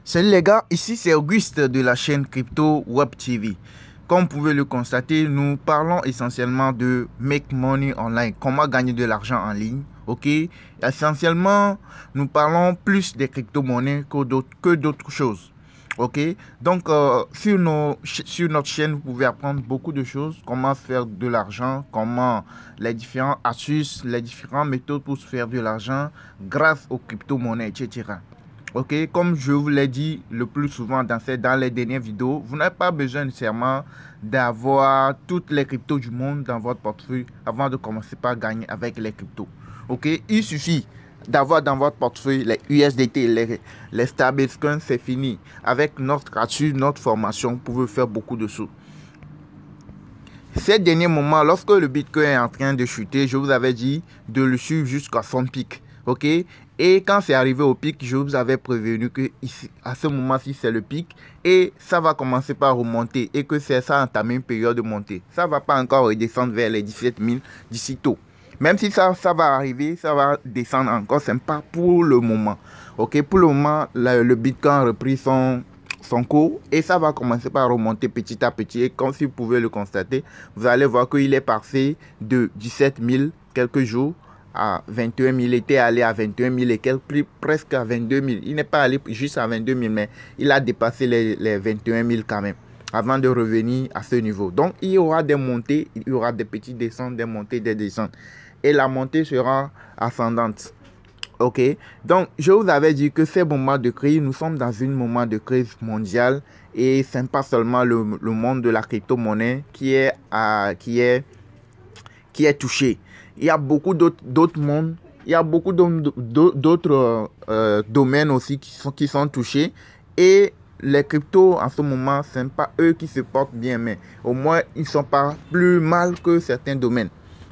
Salut les gars, ici c'est Auguste de la chaîne Crypto Web TV. Comme vous pouvez le constater, nous parlons essentiellement de make money online, comment gagner de l'argent en ligne. Ok, essentiellement, nous parlons plus des crypto-monnaies que d'autres choses. Ok, donc sur notre chaîne, vous pouvez apprendre beaucoup de choses, comment faire de l'argent, comment les différentes astuces, les différentes méthodes pour se faire de l'argent grâce aux crypto-monnaies, etc. Ok, comme je vous l'ai dit le plus souvent dans les dernières vidéos, vous n'avez pas besoin nécessairement d'avoir toutes les cryptos du monde dans votre portefeuille avant de commencer par gagner avec les cryptos. Ok, il suffit d'avoir dans votre portefeuille les USDT, les stablecoins, c'est fini. Avec notre gratuit, notre formation, vous pouvez faire beaucoup de sous. Ces derniers moments, lorsque le Bitcoin est en train de chuter, je vous avais dit de le suivre jusqu'à son pic. Ok, et quand c'est arrivé au pic, je vous avais prévenu que ici, à ce moment-ci, c'est le pic et ça va commencer par remonter et que c'est ça entamé une période de montée. Ça ne va pas encore redescendre vers les 17 000 d'ici tôt. Même si ça va arriver, ça va descendre encore, c'est pas pour le moment. Ok, pour le moment, le Bitcoin a repris son cours et ça va commencer par remonter petit à petit. Et comme si vous pouvez le constater, vous allez voir qu'il est passé de 17 000 quelques jours à 21 000. Il était allé à 21 000 et quelques, presque à 22 000. Il n'est pas allé juste à 22 000, mais il a dépassé les 21 000 quand même avant de revenir à ce niveau. Donc, il y aura des montées, il y aura des petites descentes, des montées, des descentes. Et la montée sera ascendante. Ok, donc je vous avais dit que ces moments de crise, nous sommes dans un moment de crise mondiale et ce n'est pas seulement le monde de la crypto-monnaie qui est touché. Il y a beaucoup d'autres mondes, il y a beaucoup d'autres domaines aussi qui sont touchés et les cryptos en ce moment, ce n'est pas eux qui se portent bien, mais au moins ils ne sont pas plus mal que certains domaines.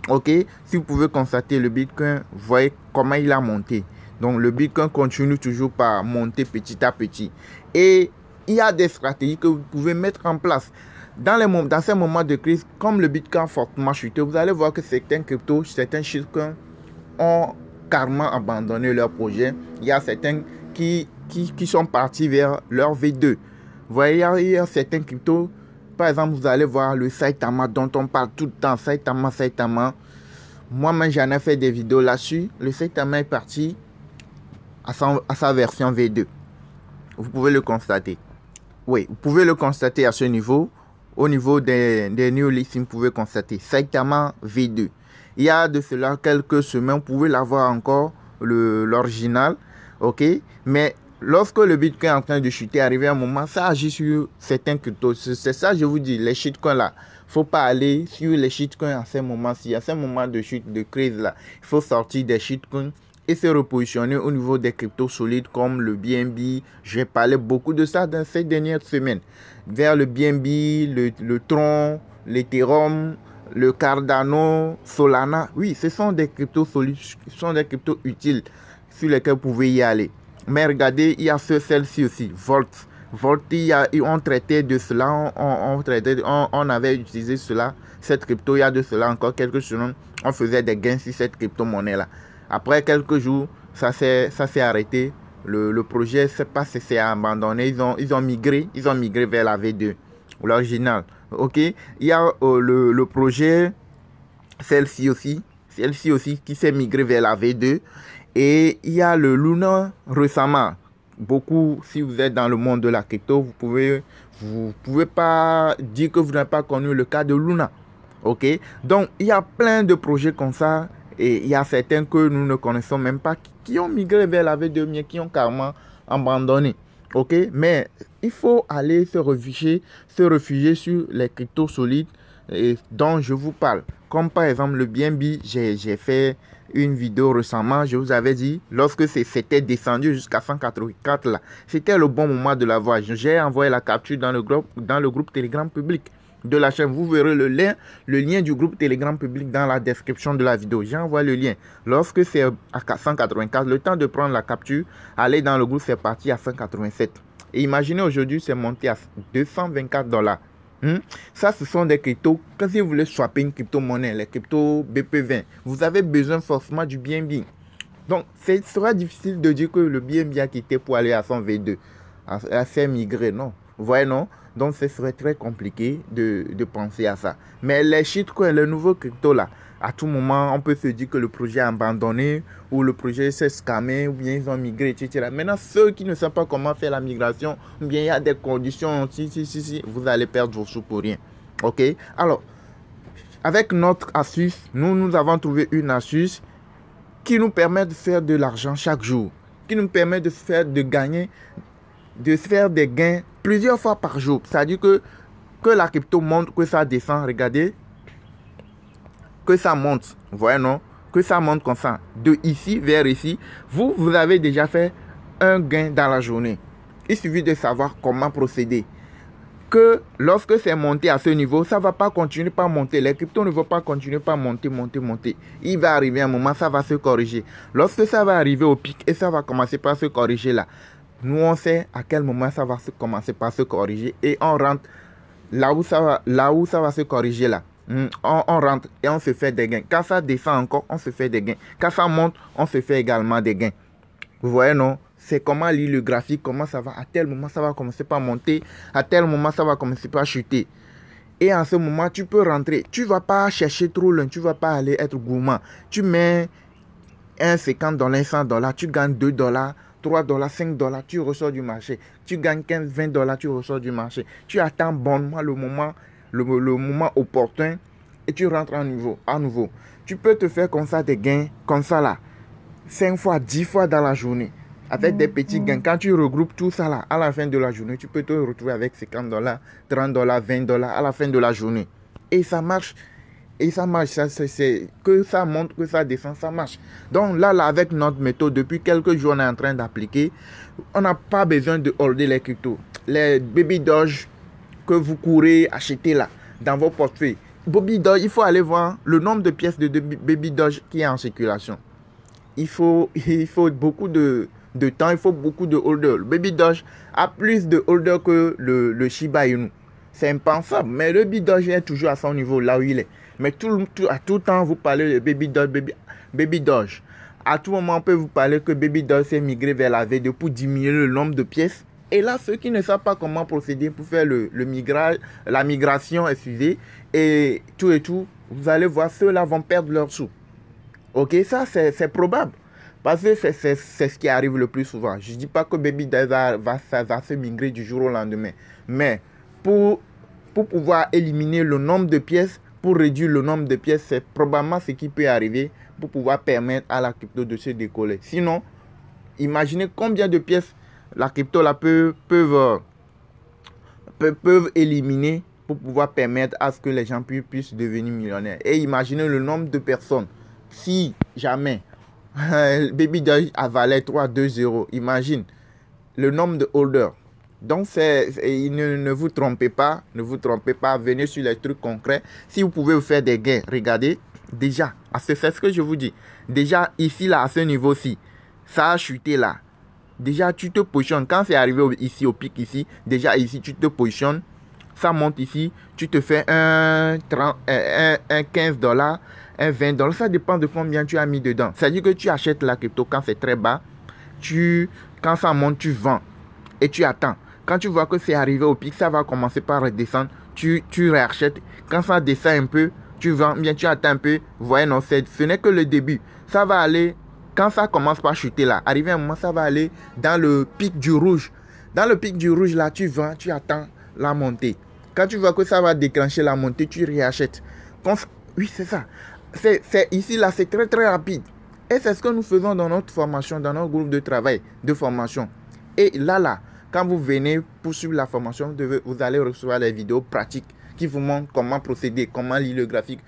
Ok, si vous pouvez constater le Bitcoin, vous voyez comment il a monté. Donc le Bitcoin continue toujours par monter petit à petit. Et il y a des stratégies que vous pouvez mettre en place. Dans ces moments de crise, comme le Bitcoin a fortement chuté, vous allez voir que certains cryptos, certains shitcoins ont carrément abandonné leur projet. Il y a certains qui sont partis vers leur V2. Vous voyez, il y a certains cryptos. Par exemple, vous allez voir le Saitama dont on parle tout le temps. Saitama. Moi-même, j'en ai fait des vidéos là-dessus. Le Saitama est parti à sa version V2. Vous pouvez le constater. Oui, vous pouvez le constater à ce niveau. Au niveau des new lists, vous pouvez constater Saitama V2. Il y a de cela quelques semaines, vous pouvez l'avoir encore, l'original. Ok, mais lorsque le Bitcoin est en train de chuter, arrivé à un moment, ça agit sur certains cryptos. C'est ça, je vous dis, les shitcoins là. Il ne faut pas aller sur les shitcoins à ces moments-ci. À ces moments de chute, de crise là, il faut sortir des shitcoins et se repositionner au niveau des cryptos solides comme le BNB. J'ai parlé beaucoup de ça dans ces dernières semaines. Vers le BNB, le Tron, l'Ethereum, le Cardano, Solana. Oui, ce sont des cryptos solides, ce sont des cryptos utiles sur lesquels vous pouvez y aller. Mais regardez, il y a celle-ci aussi, Volt. Volt, on traitait de cela, on avait utilisé cela, cette crypto, il y a de cela encore quelques semaines, on faisait des gains sur cette crypto-monnaie-là. Après quelques jours, ça s'est arrêté. Le projet s'est abandonné. Ils ont migré vers la V2, l'original. Ok. Il y a le projet, celle-ci aussi qui s'est migré vers la V2. Et il y a le Luna récemment. Beaucoup, si vous êtes dans le monde de la crypto, vous pouvez pas dire que vous n'avez pas connu le cas de Luna. Ok. Donc, il y a plein de projets comme ça. Et il y a certains que nous ne connaissons même pas qui ont migré vers la V2, mais qui ont carrément abandonné. Ok, mais il faut aller se réfugier sur les cryptos solides dont je vous parle. Comme par exemple le BNB, j'ai fait une vidéo récemment, je vous avais dit, lorsque c'était descendu jusqu'à 184 là, c'était le bon moment de l'avoir. J'ai envoyé la capture dans le groupe Telegram public de la chaîne. Vous verrez le lien du groupe Telegram public dans la description de la vidéo. J'envoie le lien. Lorsque c'est à 184, le temps de prendre la capture, aller dans le groupe, c'est parti à 187. Et imaginez aujourd'hui, c'est monté à 224 $. Ça, ce sont des cryptos. Quand vous voulez swapper une crypto-monnaie, les cryptos BP20, vous avez besoin forcément du BNB. Donc, ce sera difficile de dire que le BNB a quitté pour aller à son V2. à faire migrer, non. Vous voyez, non? Donc, ce serait très compliqué de penser à ça. Mais les shitcoins, le nouveau crypto là, à tout moment, on peut se dire que le projet est abandonné ou le projet s'est scamé ou bien ils ont migré, etc. Maintenant, ceux qui ne savent pas comment faire la migration, ou bien il y a des conditions, si, vous allez perdre vos sous pour rien. OK? Alors, avec notre astuce, nous avons trouvé une astuce qui nous permet de faire de l'argent chaque jour, qui nous permet de faire des gains plusieurs fois par jour. C'est-à-dire que la crypto monte, que ça descend, regardez, que ça monte, vous voyez non, que ça monte comme ça, de ici vers ici, vous avez déjà fait un gain dans la journée. Il suffit de savoir comment procéder. Que lorsque c'est monté à ce niveau, ça ne va pas continuer par monter. Les cryptos ne vont pas continuer par monter. Il va arriver un moment, ça va se corriger. Lorsque ça va arriver au pic et ça va commencer par se corriger là, nous on sait à quel moment ça va commencer par se corriger et on rentre là où ça va se corriger là. On rentre et on se fait des gains. Quand ça descend encore, on se fait des gains. Quand ça monte, on se fait également des gains. Vous voyez non? C'est comment lire le graphique, comment ça va. À tel moment, ça va commencer par monter. À tel moment, ça va commencer par chuter. Et en ce moment, tu peux rentrer. Tu ne vas pas chercher trop loin. Tu ne vas pas aller être gourmand. Tu mets $50, $100. Tu gagnes $2, $3, $5. Tu ressors du marché. Tu gagnes $15, $20. Tu ressors du marché. Tu attends bonnement le moment opportun. Et tu rentres à nouveau. Tu peux te faire comme ça des gains. Comme ça là. 5 fois, 10 fois dans la journée. Avec des petits gains. Quand tu regroupes tout ça là, à la fin de la journée, tu peux te retrouver avec $50, $30, $20 à la fin de la journée. Et ça marche. C'est que ça monte, que ça descend, ça marche. Donc là, avec notre méthode, depuis quelques jours, on est en train d'appliquer. On n'a pas besoin de holder les cryptos. Les baby doge que vous courez acheter là, dans vos portefeuilles. Baby doge, il faut aller voir le nombre de pièces de baby doge qui est en circulation. Il faut beaucoup de temps, il faut beaucoup de holders. Le Baby Doge a plus de holders que le Shiba Inu. C'est impensable, mais le Baby Doge est toujours à son niveau, là où il est. Mais à tout temps, vous parlez de Baby Doge. À tout moment, on peut vous parler que Baby Doge s'est migré vers la V2 pour diminuer le nombre de pièces. Et là, ceux qui ne savent pas comment procéder pour faire la migration, excusez, et tout, vous allez voir, ceux-là vont perdre leurs sous. Ok, ça c'est probable. Parce que c'est ce qui arrive le plus souvent. Je ne dis pas que Baby Doge va se migrer du jour au lendemain. Mais pour pouvoir éliminer le nombre de pièces, pour réduire le nombre de pièces, c'est probablement ce qui peut arriver pour pouvoir permettre à la crypto de se décoller. Sinon, imaginez combien de pièces la crypto là peuvent éliminer pour pouvoir permettre à ce que les gens puissent devenir millionnaires. Et imaginez le nombre de personnes. Si jamais Baby Doge avalait 3-2-0, imagine le nombre de holders. Donc, ne vous trompez pas, venez sur les trucs concrets. Si vous pouvez vous faire des gains, regardez, déjà, c'est ce que je vous dis. Déjà, ici, là, à ce niveau-ci, ça a chuté là. Déjà, tu te positionnes. Quand c'est arrivé ici, au pic ici, déjà ici, tu te positionnes. Ça monte ici, tu te fais un $15, un $20. Ça dépend de combien tu as mis dedans. C'est-à-dire que tu achètes la crypto quand c'est très bas. Quand ça monte, tu vends. Et tu attends. Quand tu vois que c'est arrivé au pic, ça va commencer par redescendre. Tu réachètes. Quand ça descend un peu, tu vends. Bien, tu attends un peu. Vous voyez, non, ce n'est que le début. Ça va aller. Quand ça commence par chuter là, arrivé un moment, ça va aller dans le pic du rouge. Dans le pic du rouge là, tu vends, tu attends la montée. Quand tu vois que ça va déclencher la montée, tu réachètes. Oui, c'est ça. C'est ici, là, c'est très, très rapide. Et c'est ce que nous faisons dans notre formation, dans notre groupe de travail, de formation. Et là, quand vous venez pour suivre la formation, vous allez recevoir les vidéos pratiques qui vous montrent comment procéder, comment lire le graphique.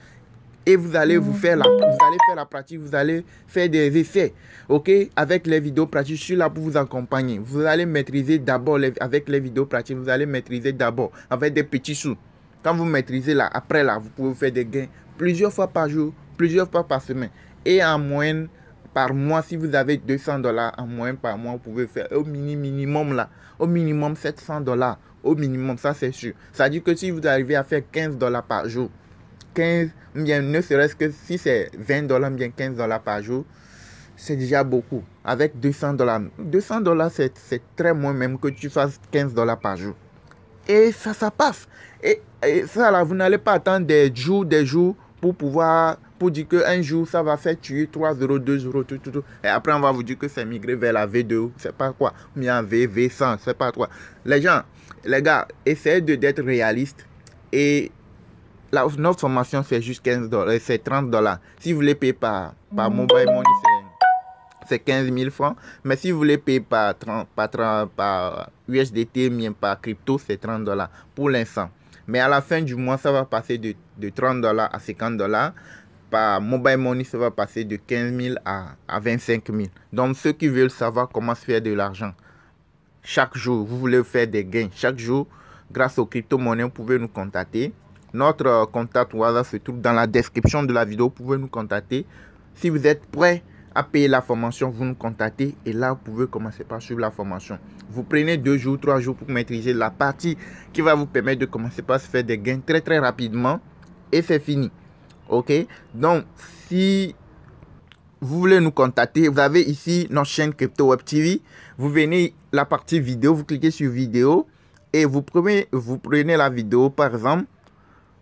Et vous allez faire la pratique, vous allez faire des essais, ok, avec les vidéos pratiques. Je suis là pour vous accompagner. Vous allez maîtriser d'abord avec les vidéos pratiques, vous allez maîtriser d'abord avec des petits sous. Quand vous maîtrisez là, après là, vous pouvez faire des gains plusieurs fois par jour, plusieurs fois par semaine. Et en moyenne, par mois, si vous avez $200 en moyenne par mois, vous pouvez faire au minimum là, au minimum $700, au minimum, ça c'est sûr. Ça veut dire que si vous arrivez à faire $15 par jour, 15, bien ne serait-ce que si c'est $20, bien $15 par jour, c'est déjà beaucoup. Avec 200 dollars. 200 dollars, c'est très moins même que tu fasses 15 dollars par jour. Et ça passe. Et ça, là, vous n'allez pas attendre des jours pour dire qu'un jour, ça va faire tuer 3 euros, 2 euros, tout. Et après, on va vous dire que c'est migré vers la V2, c'est pas quoi. Bien V100, c'est pas quoi. Les gars, essayez d'être réalistes. Et notre formation, c'est juste 15 dollars, c'est 30 dollars. Si vous voulez payer par mobile money, c'est 15 000 francs. Mais si vous voulez payer par USDT, bien par crypto, c'est 30 dollars pour l'instant. Mais à la fin du mois, ça va passer de 30 dollars à 50 dollars. Par mobile money, ça va passer de 15 000 à 25 000. Donc, ceux qui veulent savoir comment se faire de l'argent, chaque jour, vous voulez faire des gains. Chaque jour, grâce aux crypto-monnaies, vous pouvez nous contacter. Notre contact WhatsApp se trouve dans la description de la vidéo. Vous pouvez nous contacter. Si vous êtes prêt à payer la formation, vous nous contactez et là, vous pouvez commencer par suivre la formation. Vous prenez 2 jours, 3 jours pour maîtriser la partie qui va vous permettre de commencer par se faire des gains très rapidement et c'est fini. Ok? Donc, si vous voulez nous contacter, vous avez ici notre chaîne Crypto Web TV. Vous venez la partie vidéo, vous cliquez sur vidéo et vous prenez la vidéo par exemple.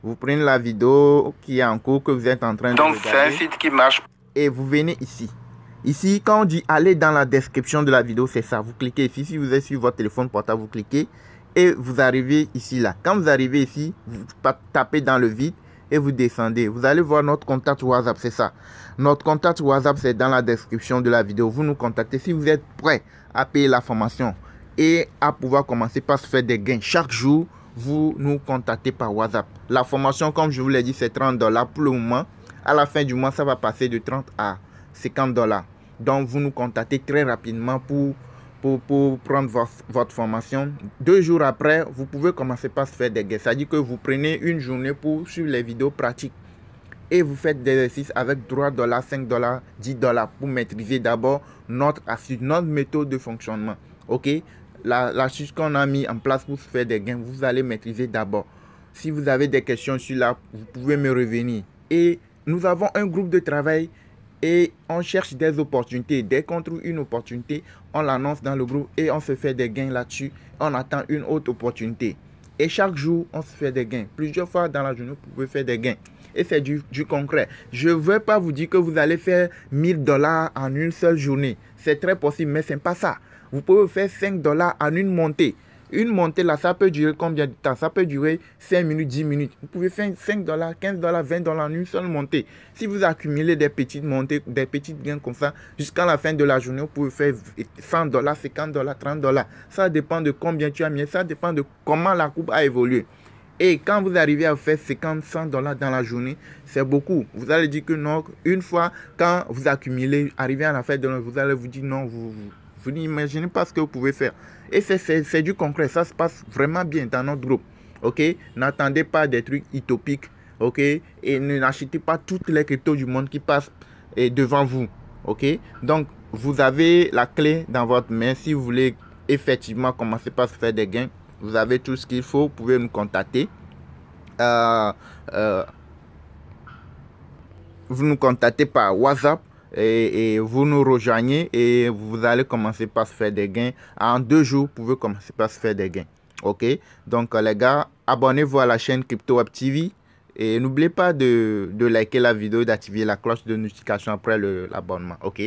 Vous prenez la vidéo qui est en cours, que vous êtes en train de regarder. Donc, c'est un site qui marche. Et vous venez ici. Ici, quand on dit aller dans la description de la vidéo, c'est ça. Vous cliquez ici. Si vous êtes sur votre téléphone portable, vous cliquez et vous arrivez ici, là. Quand vous arrivez ici, vous tapez dans le vide et vous descendez. Vous allez voir notre contact WhatsApp, c'est ça. Notre contact WhatsApp, c'est dans la description de la vidéo. Vous nous contactez si vous êtes prêt à payer la formation et à pouvoir commencer par se faire des gains chaque jour. Vous nous contactez par WhatsApp. La formation, comme je vous l'ai dit, c'est 30 dollars pour le moment. À la fin du mois, ça va passer de 30 à 50 dollars. Donc, vous nous contactez très rapidement pour prendre votre formation. 2 jours après, vous pouvez commencer par se faire des gains. C'est-à-dire que vous prenez une journée pour suivre les vidéos pratiques. Et vous faites des exercices avec 3 dollars, 5 dollars, 10 dollars pour maîtriser d'abord notre astuce, notre méthode de fonctionnement. OK? L'astuce qu'on a mis en place pour se faire des gains, vous allez maîtriser d'abord. Si vous avez des questions sur là, vous pouvez me revenir. Et nous avons un groupe de travail et on cherche des opportunités. Dès qu'on trouve une opportunité, on l'annonce dans le groupe et on se fait des gains là-dessus. On attend une autre opportunité. Et chaque jour, on se fait des gains. Plusieurs fois dans la journée, vous pouvez faire des gains. Et c'est du concret. Je ne veux pas vous dire que vous allez faire 1000 dollars en une seule journée. C'est très possible, mais ce n'est pas ça. Vous pouvez faire 5 dollars en une montée. Une montée là, ça peut durer combien de temps? Ça peut durer 5 minutes, 10 minutes. Vous pouvez faire 5 dollars, 15 dollars, 20 dollars en une seule montée. Si vous accumulez des petites montées, des petites gains comme ça, jusqu'à la fin de la journée, vous pouvez faire 100 dollars, 50 dollars, 30 dollars. Ça dépend de combien tu as mis. Ça dépend de comment la courbe a évolué. Et quand vous arrivez à faire 50, 100 dollars dans la journée, c'est beaucoup. Vous allez dire que non. Une fois, quand vous accumulez, arrivez à la fin de l'année, vous allez vous dire non, vous n'imaginez pas ce que vous pouvez faire. Et c'est du concret. Ça se passe vraiment bien dans notre groupe. OK? N'attendez pas des trucs utopiques. OK? Et n'achetez pas toutes les cryptos du monde qui passent devant vous. OK? Donc, vous avez la clé dans votre main. Si vous voulez effectivement commencer par se faire des gains, vous avez tout ce qu'il faut. Vous pouvez nous contacter. Vous nous contactez par WhatsApp. Et vous nous rejoignez et vous allez commencer par se faire des gains. En 2 jours, vous pouvez commencer par se faire des gains. OK? Donc, les gars, abonnez-vous à la chaîne Crypto Web TV. Et n'oubliez pas de liker la vidéo et d'activer la cloche de notification après l'abonnement. OK?